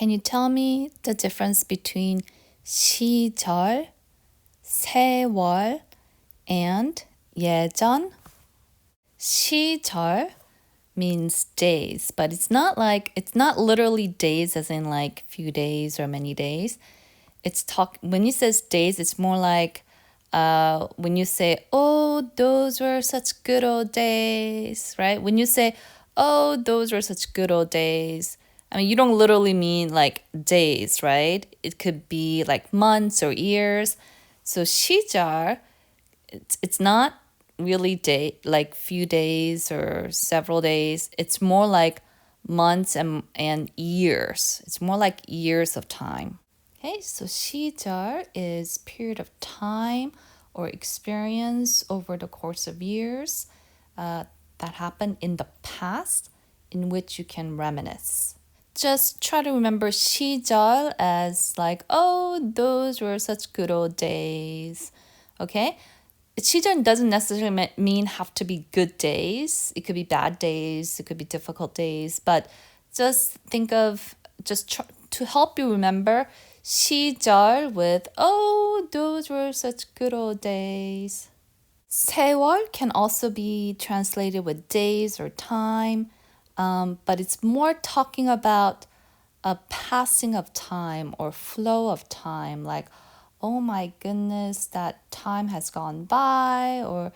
Can you tell me the difference between 시절, 세월, and 예전? 시절 means days, but it's not literally days as in like few days or many days. When it says days, it's more like when you say, oh, those were such good old days, right? When you say, oh, those were such good old days, I mean, you don't literally mean like days, right? It could be like months or years. So 시절, it's not really like few days or several days. It's more like months and years. It's more like years of time. Okay, so 시절 is period of time or experience over the course of years that happened in the past in which you can reminisce. Just try to remember 시절 as like, oh, those were such good old days. Okay? 시절 doesn't necessarily mean have to be good days. It could be bad days. It could be difficult days. But just think of, to help you remember 시절 with, oh, those were such good old days. 세월 can also be translated with days or time, but it's more talking about a passing of time or flow of time, like, oh my goodness, that time has gone by, or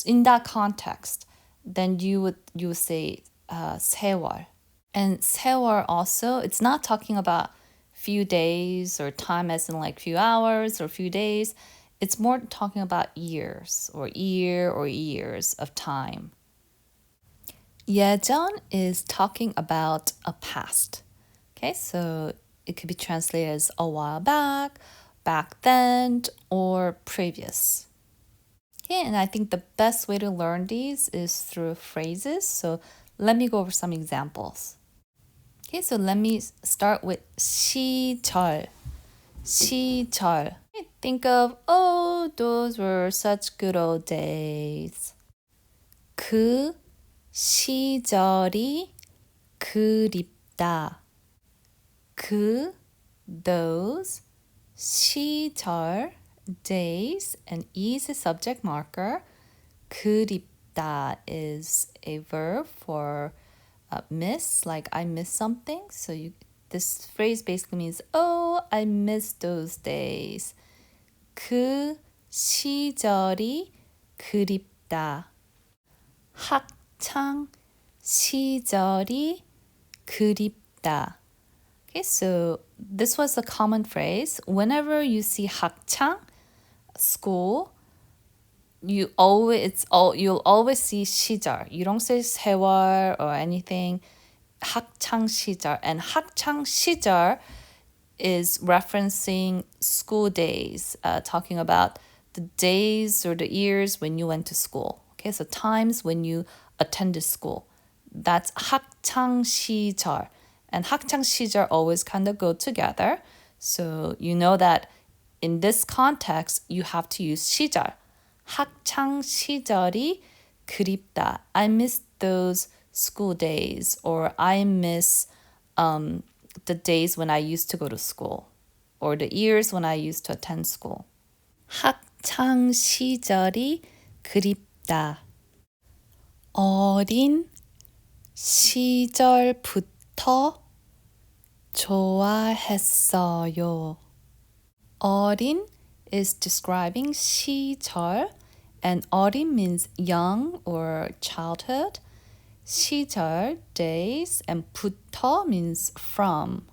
in that context, then you would say 세월. And 세월 also, it's not talking about few days or time as in like few hours or few days. It's more talking about years or years of time. 예전 is talking about a past. Okay, so it could be translated as a while back then, or previous. Okay, and I think the best way to learn these is through phrases. So let me go over some examples. Okay, so let me start with 시절. 시절. Think of, oh, those were such good old days. 그 시절이 그립다. those, 시절, days, and is a subject marker. 그립다 is a verb for miss, like I miss something. So this phrase basically means, oh, I miss those days. 그 시절이 그립다. 학창 시절이 그립다. Okay, so this was a common phrase. Whenever you see 학창, school, you'll always see 시절. You don't say 세월 or anything. 학창 시절, and 학창 시절 is referencing school days, talking about the days or the years when you went to school. Okay, so times when you attended school. That's 학창 시절. And 학창 시절 always kind of go together. So you know that in this context, you have to use 시절. 학창 시절이 그립다. I miss those school days, or I miss the days when I used to go to school, or the years when I used to attend school. 학창 시절이 그립다. 어린 시절부터 좋아했어요. 어린 is describing 시절, and 어린 means young or childhood. 시절, days, and 부터 means from.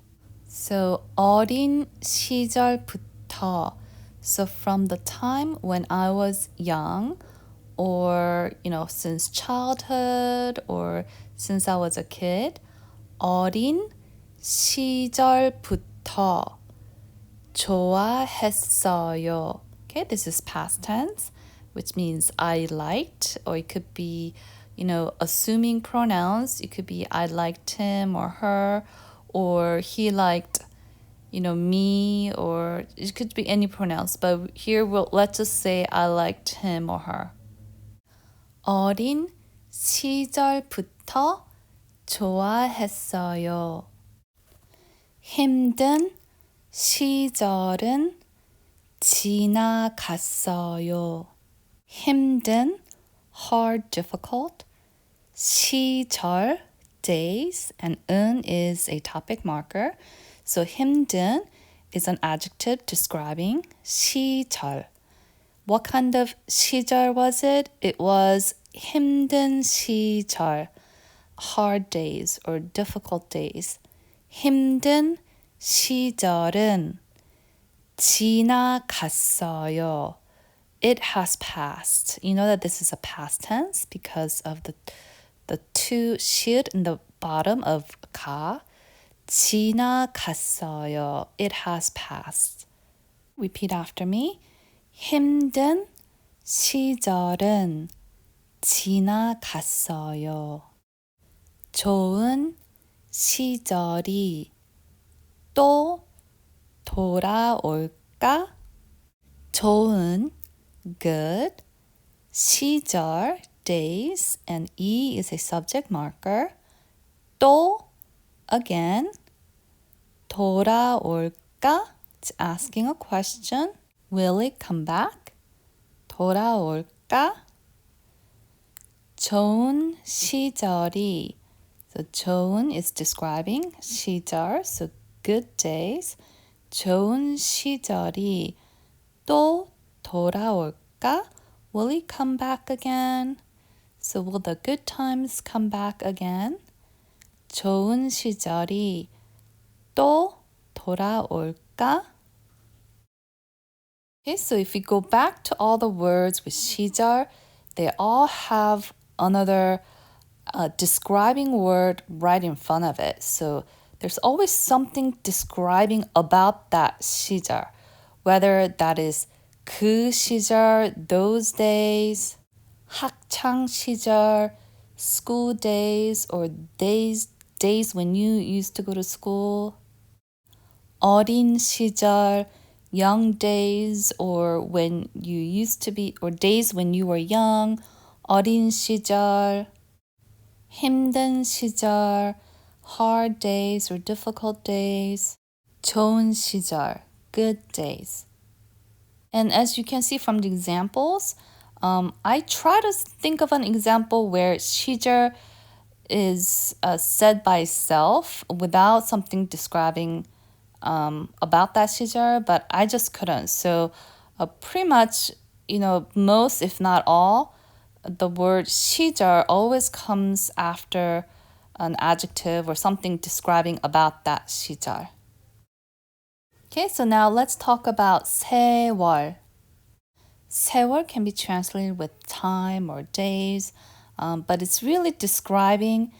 So 어린 시절부터. So from the time when I was young, or since childhood, or since I was a kid. 어린 시절부터 좋아했어요. Okay, this is past tense, which means I liked, or it could be, assuming pronouns. It could be I liked him or her, or he liked, me, or it could be any pronouns. But here let's just say I liked him or her. 어린 시절부터 좋아했어요. 힘든 시절은 지나갔어요. 힘든, hard, difficult. 시절, days, and 은 is a topic marker. So 힘든 is an adjective describing 시절. What kind of 시절 was it? It was 힘든 시절, hard days or difficult days. 힘든 시절은 지나갔어요. It has passed. You know that this is a past tense because of the two 시읒 in the bottom of 가. 지나갔어요. It has passed. Repeat after me. 힘든 시절은 지나갔어요. 좋은 시절이 또 돌아올까? 좋은, good, 시절, days, and 이 is a subject marker. 또, again, 돌아올까? It's asking a question. Will it come back? 돌아올까? 좋은 시절이. So 좋은 is describing 시절, so good days. 좋은 시절이 또 돌아올까? Will it come back again? So will the good times come back again? 좋은 시절이 또 돌아올까? Okay, so if we go back to all the words with 시절, they all have another describing word right in front of it. So there's always something describing about that 시절, whether that is 그 시절, those days, 학창 시절, school days, or days when you used to go to school, 어린 시절, young days, or when you used to be, or days when you were young, 어린 시절, 힘든 시절, hard days or difficult days, 좋은 시절, good days. And as you can see from the examples, I try to think of an example where 시절 is said by itself without something describing about that 시절, but I just couldn't. So pretty much, most, if not all, the word 시절 always comes after an adjective or something describing about that 시절. Okay, so now let's talk about 세월. 세월 can be translated with time or days, but it's really describing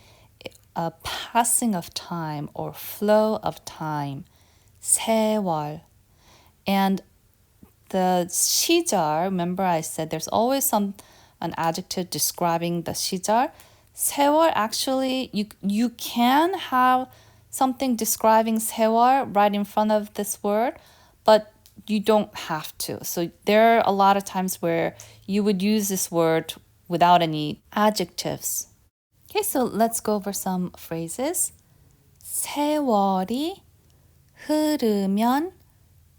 a passing of time or flow of time. 세월. And the 시절, remember I said there's always an adjective describing the 시절. 세월, actually, you can have something describing 세월 right in front of this word, but you don't have to. So there are a lot of times where you would use this word without any adjectives. Okay, so let's go over some phrases. 세월이 흐르면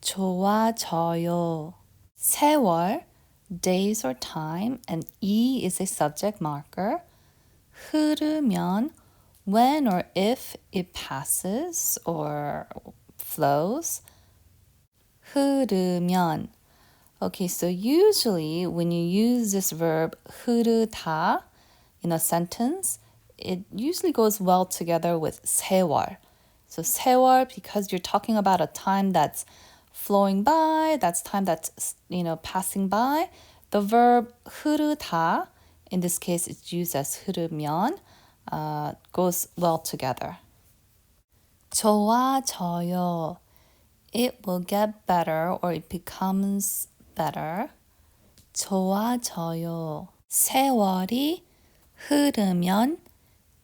좋아져요. 세월, days or time, and 이 is a subject marker. 흐르면, when or if it passes or flows. 흐르면. Okay, so usually when you use this verb 흐르다 in a sentence, it usually goes well together with 세월. So 세월, because you're talking about a time that's flowing by, that's time that's, passing by. The verb 흐르다, in this case, it's used as 흐르면, goes well together. 좋아져요. It will get better or it becomes better. 좋아져요. 세월이 흐르면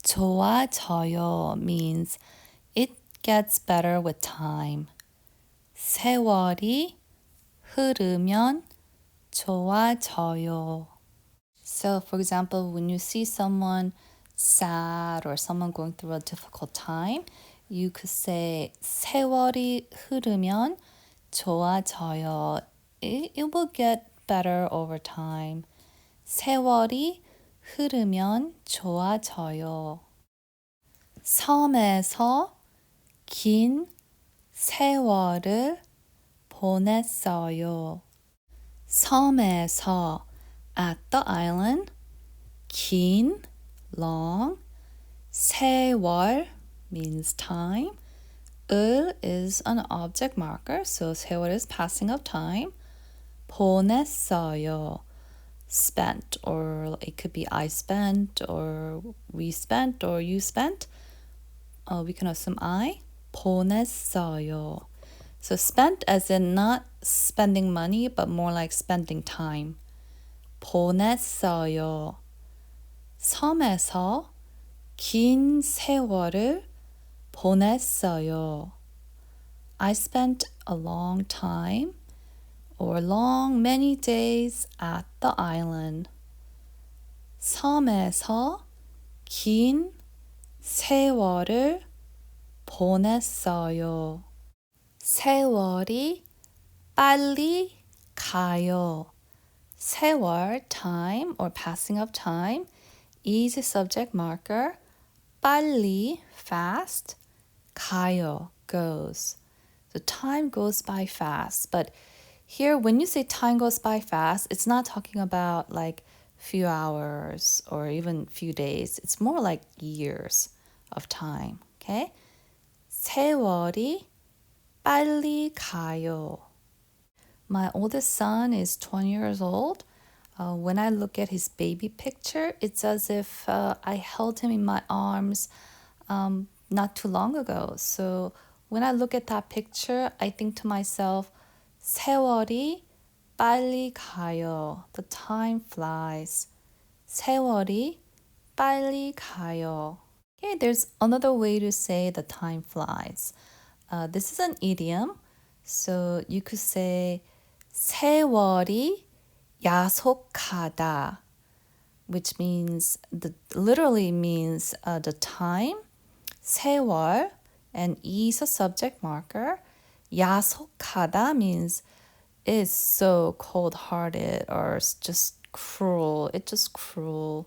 좋아져요 means it gets better with time. 세월이 흐르면 좋아져요. So, for example, when you see someone sad or someone going through a difficult time, you could say 세월이 흐르면 좋아져요. It will get better over time. 세월이 흐르면 좋아져요. 섬에서 긴 세월을 보냈어요. 섬에서 at the island, 긴, long, 세월 means time, 을 is an object marker, so 세월 is passing of time. 보냈어요. Spent, or it could be I spent, or we spent, or you spent. We can assume I. 보냈어요. So spent as in not spending money, but more like spending time. 보냈어요. 섬에서 긴 세월을 보냈어요. I spent a long time or many days at the island. 섬에서 긴 세월을 보냈어요. 세월이 빨리 가요. 세월, time or passing of time, is a subject marker. 빨리, fast. 가요, goes. So time goes by fast. But here, when you say time goes by fast, it's not talking about like few hours or even few days. It's more like years of time. Okay? 세월이 빨리 가요. My oldest son is 20 years old. When I look at his baby picture, it's as if I held him in my arms not too long ago. So when I look at that picture, I think to myself, 세월이 빨리 가요. The time flies. 세월이 빨리 가요. Okay, there's another way to say the time flies. This is an idiom. So you could say 세월이 야속하다, which means literally means the time. 세월, and is a subject marker. 야속하다 means it's so cold-hearted or it's just cruel. It's just cruel.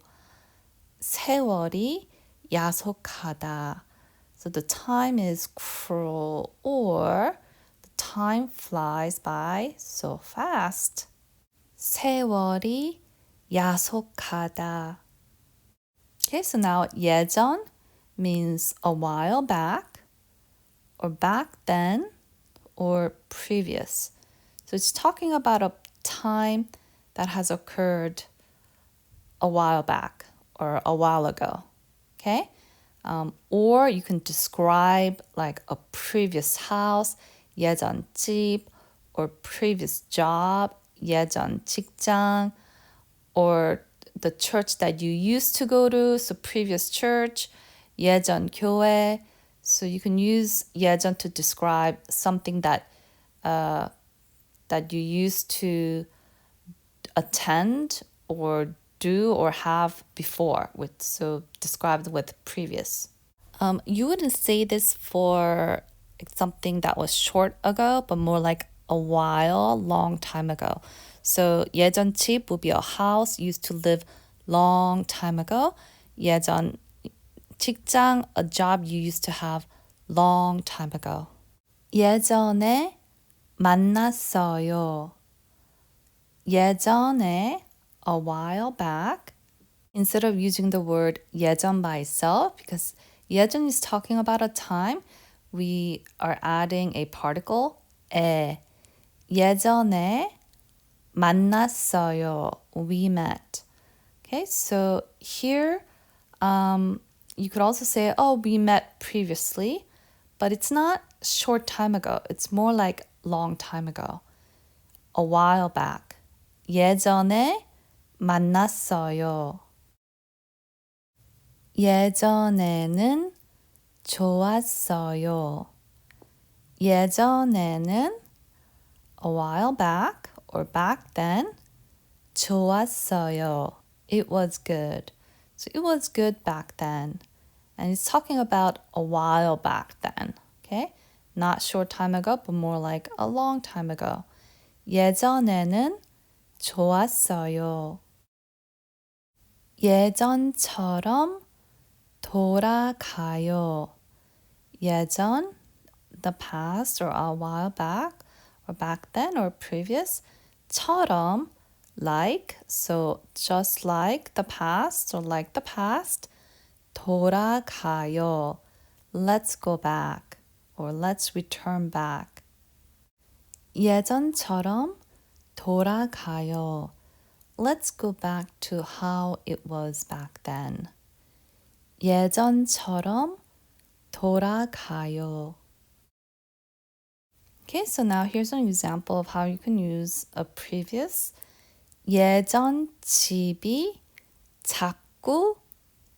세월이 야속하다. So the time is cruel, or the time flies by so fast. 세월이 야속하다. Okay, so now 예전 means a while back, or back then, or previous. So it's talking about a time that has occurred a while back or a while ago. Okay? Or you can describe like a previous house, 예전 집, or previous job, 예전 직장, or the church that you used to go to, so previous church, 예전 교회. So you can use 예전 to describe something that you used to attend or do or have before, so described with previous. You wouldn't say this for something that was short ago, but more like a while, long time ago. So 예전 집 would be a house used to live long time ago. 예전 직장, a job you used to have long time ago. 예전에 만났어요. 예전에, a while back, instead of using the word 예전 by itself, because 예전 is talking about a time, we are adding a particle, 에. 예전에 만났어요. We met. Okay, so here you could also say, oh, we met previously, but it's not short time ago. It's more like long time ago, a while back. 예전에 만났어요. 예전에는 좋았어요. 예전에는 a while back or back then, 좋았어요. It was good. So it was good back then. And it's talking about a while back then. Okay? Not short time ago, but more like a long time ago. 예전에는 좋았어요. 예전처럼 돌아가요. 예전, the past or a while back or back then or previous. 처럼, like, so just like the past or like the past. 돌아가요. Let's go back or let's return back. 예전처럼 돌아가요. Let's go back to how it was back then. 예전처럼 돌아가요. Okay, so now here's an example of how you can use a previous. 예전 집이 자꾸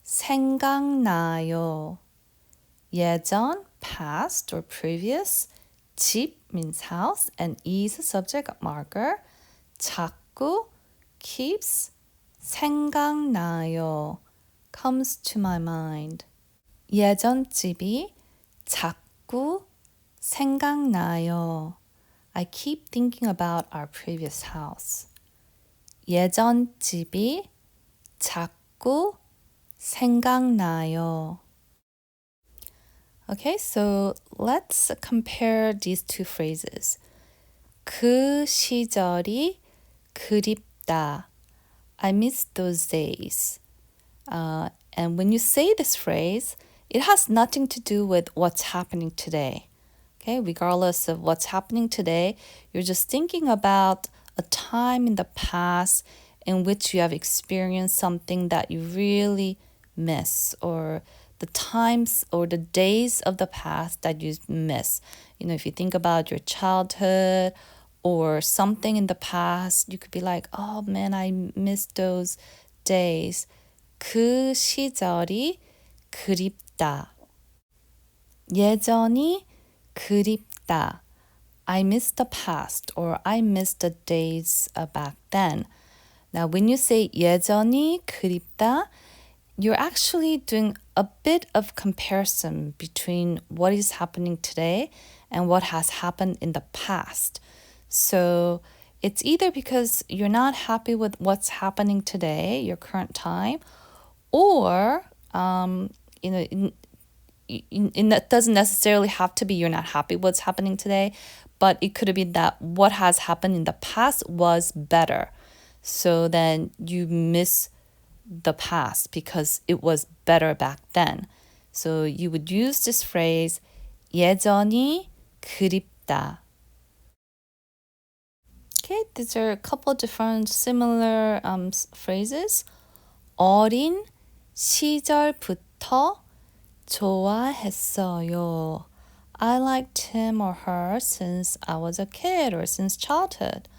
생각나요. 예전, past or previous. 집 means house and is a subject marker. 자꾸 keeps. 생각나요 comes to my mind. 예전 집이 자꾸 생각나요. I keep thinking about our previous house. 예전 집이 자꾸 생각나요. Okay, so let's compare these two phrases. 그 시절이 그립다. I miss those days. And when you say this phrase, it has nothing to do with what's happening today. Okay, regardless of what's happening today, you're just thinking about a time in the past in which you have experienced something that you really miss, or the times or the days of the past that you miss. You know, if you think about your childhood or something in the past, you could be like, oh man, I miss those days. 그 시절이 그립다. 예전이 그립다. I miss the past or I miss the days back then. Now, when you say 예전이 그립다, you're actually doing a bit of comparison between what is happening today and what has happened in the past. So it's either because you're not happy with what's happening today, your current time, or it doesn't necessarily have to be you're not happy with what's happening today, but it could be that what has happened in the past was better. So then you miss the past because it was better back then. So you would use this phrase, 예전이 그립다. Okay, these are a couple different similar phrases. 어린 시절부터 좋아했어요. I liked him or her since I was a kid or since childhood.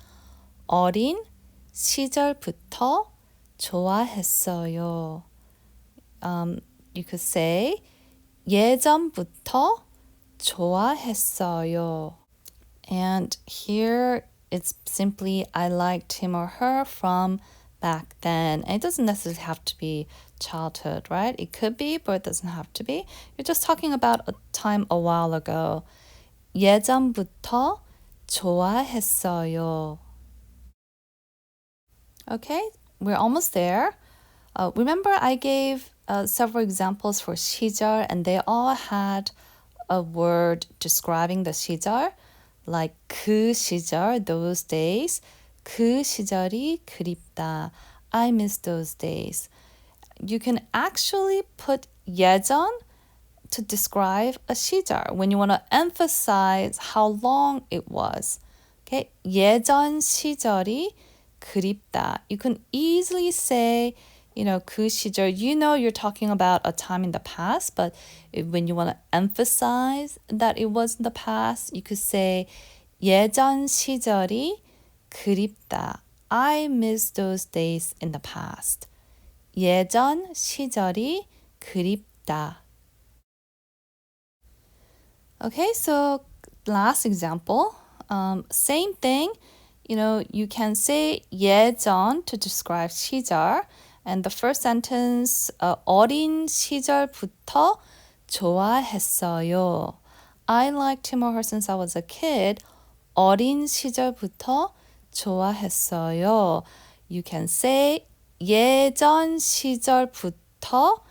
어린 시절부터 좋아했어요. You could say 예전부터 좋아했어요. And here it's simply I liked him or her from back then. And it doesn't necessarily have to be childhood, right? It could be, but it doesn't have to be. You're just talking about a time a while ago. 예전부터 좋아했어요. Okay, we're almost there. Remember I gave several examples for 시절 and they all had a word describing the 시절, like 그 시절, those days. 그 시절이 그립다. I miss those days. You can actually put 예전 to describe a 시절 when you want to emphasize how long it was. Okay, 예전 시절이 그립다. You can easily say, 그 시절, you're talking about a time in the past, but when you want to emphasize that it was in the past, you could say 예전 시절이 그립다. I miss those days in the past. 예전 시절이 그립다. Okay, so last example, same thing. You can say 예전 to describe 시절, And the first sentence, 어린 시절부터 좋아했어요. I liked Tim or her since I was a kid. 어린 시절부터 좋아했어요. You can say 예전 시절부터.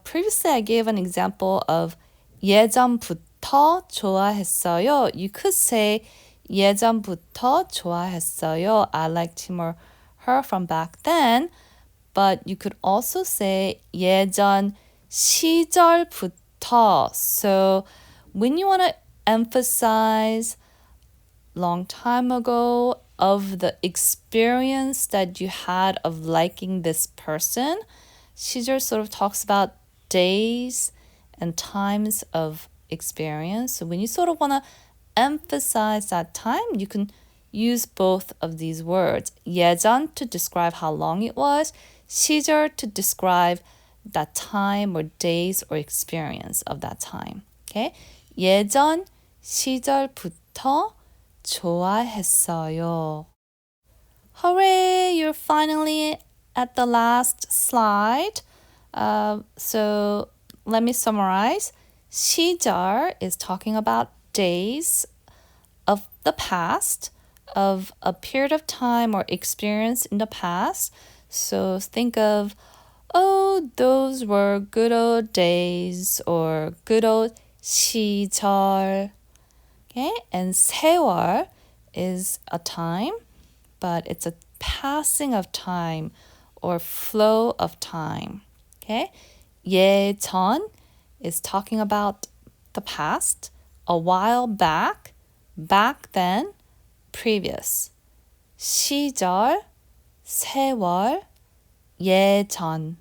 Previously, I gave an example of 예전부터 좋아했어요. You could say 예전부터 좋아했어요. I liked him or her from back then. But you could also say 예전 시절부터. So when you want to emphasize long time ago of the experience that you had of liking this person, 시절 sort of talks about days and times of experience. So when you sort of want to emphasize that time, you can use both of these words. 예전 to describe how long it was, 시절 to describe that time or days or experience of that time. Okay? 예전 시절부터 좋아했어요. Hooray! You're finally at the last slide. So let me summarize. 시절 is talking about days of the past, of a period of time or experience in the past. So think of, oh, those were good old days or good old 시절. Okay, and 세월 is a time, but it's a passing of time or flow of time. Okay, 예전 is talking about the past, a while back, back then, previous. 시절, 세월, 예전.